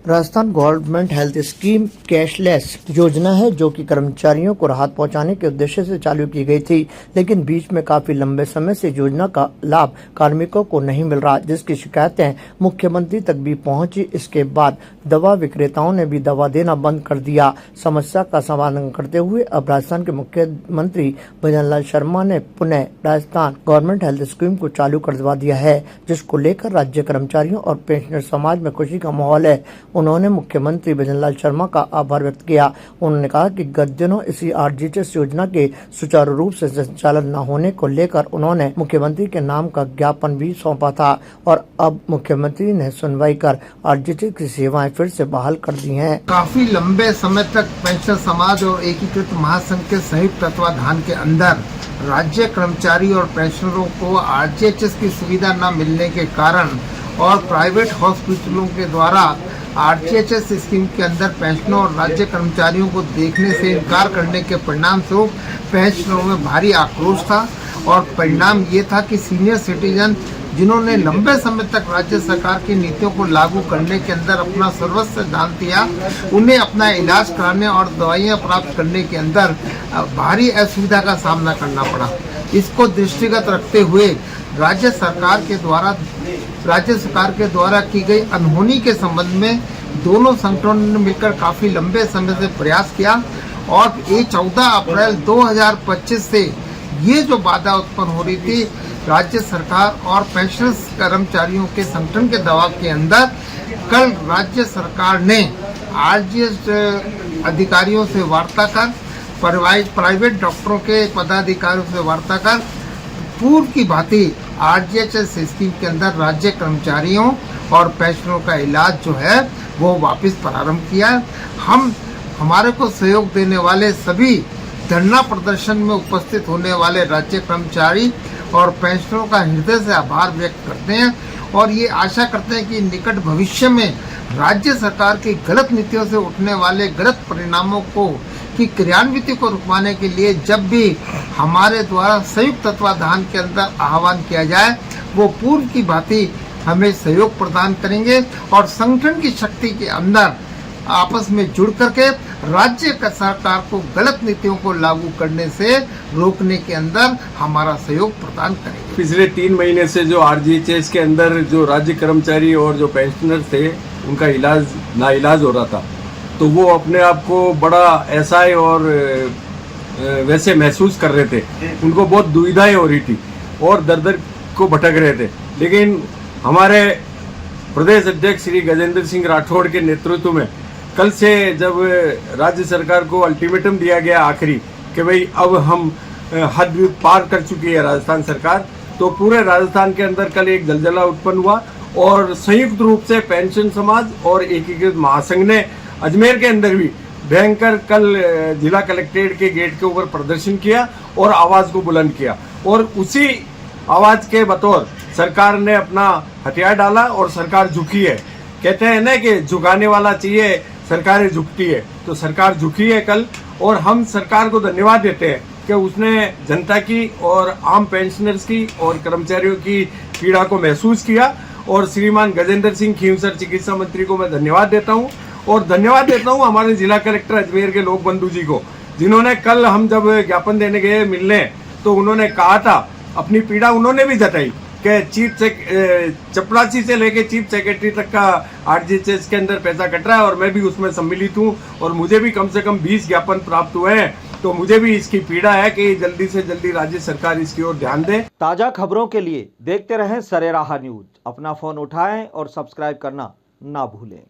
Rajasthan government health scheme cashless योजना है जो कि कर्मचारियों को राहत पहुंचाने के उद्देश्य से चालू की गई थी, लेकिन बीच में काफी लंबे समय से योजना का लाभ कार्मिकों को नहीं मिल रहा, जिसकी शिकायतें मुख्यमंत्री तक भी पहुंची। इसके बाद दवा विक्रेताओं ने भी दवा देना बंद कर दिया। समस्या का समाधान करते हुए अब राजस्थान के मुख्यमंत्री भजनलाल शर्मा ने पुनः राजस्थान गवर्नमेंट हेल्थ स्कीम को चालू करवा दिया है, जिसको लेकर राज्य कर्मचारियों और पेंशनर समाज में खुशी का माहौल है। उन्होंने मुख्यमंत्री भजनलाल शर्मा का आभार व्यक्त किया। उन्होंने कहा कि गत दिनों इसी आरजीएचएस योजना के सुचारू रूप से संचालन न होने को लेकर उन्होंने मुख्यमंत्री के नाम का ज्ञापन भी सौंपा था और अब मुख्यमंत्री ने सुनवाई कर आरजीएचएस की सेवाएं फिर से बहाल कर दी हैं। काफी लंबे समय तक पेंशनर समाज और एकीकृत महासंघ के संयुक्त तत्वाधान के अंदर राज्य कर्मचारी और पेंशनरों को आरजीएचएस की सुविधा न मिलने के कारण और प्राइवेट हॉस्पिटलों के द्वारा आरजीएचएस स्कीम के अंदर पेंशनरों और राज्य कर्मचारियों को देखने से इनकार करने के परिणाम स्वरूप पेंशनरों में भारी आक्रोश था और परिणाम ये था कि सीनियर सिटीजन जिन्होंने लंबे समय तक राज्य सरकार की नीतियों को लागू करने के अंदर अपना सर्वस्व दान दिया, उन्हें अपना इलाज कराने और दवाइयां प्राप्त करने के अंदर भारी असुविधा का सामना करना पड़ा। इसको दृष्टिगत रखते हुए राज्य सरकार के द्वारा की गई अनहोनी के संबंध में दोनों संगठनों ने मिलकर काफी लंबे समय से प्रयास किया और ये 14 अप्रैल 2025 से ये जो बाधा उत्पन्न हो रही थी राज्य सरकार और पेंशन कर्मचारियों के संगठन के दबाव के अंदर, कल राज्य सरकार ने आरजीएचएस अधिकारियों से वार्ता कर, प्राइवेट डॉक्टरों के पदाधिकारियों से वार्ता कर पूर्व की भांति आरजीएचएस स्कीम के अंदर राज्य कर्मचारियों और पेंशनरों का इलाज जो है वो वापस प्रारंभ किया। हमारे को सहयोग देने वाले सभी धरना प्रदर्शन में उपस्थित होने वाले राज्य कर्मचारी और पेंशनरों का हृदय से आभार व्यक्त करते हैं और ये आशा करते हैं कि निकट भविष्य में राज्य सरकार की गलत नीतियों से उठने वाले गलत परिणामों की क्रियान्विति को रुकवाने के लिए जब भी हमारे द्वारा संयुक्त तत्वाधान के अंदर आह्वान किया जाए वो पूर्व की भांति हमें सहयोग प्रदान करेंगे और संगठन की शक्ति के अंदर आपस में जुड़ करके राज्य सरकार को गलत नीतियों को लागू करने से रोकने के अंदर हमारा सहयोग प्रदान करेंगे। पिछले 3 महीने से जो आरजीएचएस के अंदर जो राज्य कर्मचारी और जो पेंशनर थे उनका नाइलाज हो रहा था, तो वो अपने आप को बड़ा असहाय और वैसे महसूस कर रहे थे। उनको बहुत दुविधाएं हो रही थी और दर को भटक रहे थे, लेकिन हमारे प्रदेश अध्यक्ष श्री गजेंद्र सिंह राठौड़ के नेतृत्व में कल से जब राज्य सरकार को अल्टीमेटम दिया गया आखिरी कि भाई अब हम हद पार कर चुकी है राजस्थान सरकार, तो पूरे राजस्थान के अंदर कल एक जलजला उत्पन्न हुआ और संयुक्त रूप से पेंशन समाज और एकीकृत महासंघ ने अजमेर के अंदर भी भयंकर कल जिला कलेक्ट्रेट के गेट के ऊपर प्रदर्शन किया और आवाज को बुलंद किया और उसी आवाज के बतौर सरकार ने अपना हथियार डाला और सरकार झुकी है। कहते हैं ना कि झुकाने वाला चाहिए, सरकारें झुकती है, तो सरकार झुकी है कल और हम सरकार को धन्यवाद देते हैं कि उसने जनता की और आम पेंशनर्स की और कर्मचारियों की पीड़ा को महसूस किया और श्रीमान गजेंद्र सिंह खींवसर चिकित्सा मंत्री को मैं धन्यवाद देता हूं और धन्यवाद देता हूं हमारे जिला कलेक्टर अजमेर के लोक बंधु जी को, जिन्होंने कल हम जब ज्ञापन देने गए मिलने तो उन्होंने कहा था, अपनी पीड़ा उन्होंने भी जताई कि चपरासी से लेके चीफ सेक्रेटरी तक का आरजीएचएस के अंदर पैसा कट रहा है और मैं भी उसमें सम्मिलित हूं और मुझे भी कम से कम 20 ज्ञापन प्राप्त हुए हैं, तो मुझे भी इसकी पीड़ा है कि जल्दी से जल्दी राज्य सरकार इसकी ओर ध्यान दे। ताजा खबरों के लिए देखते रहें सरेराह न्यूज। अपना फोन उठाएं और सब्सक्राइब करना ना भूलें।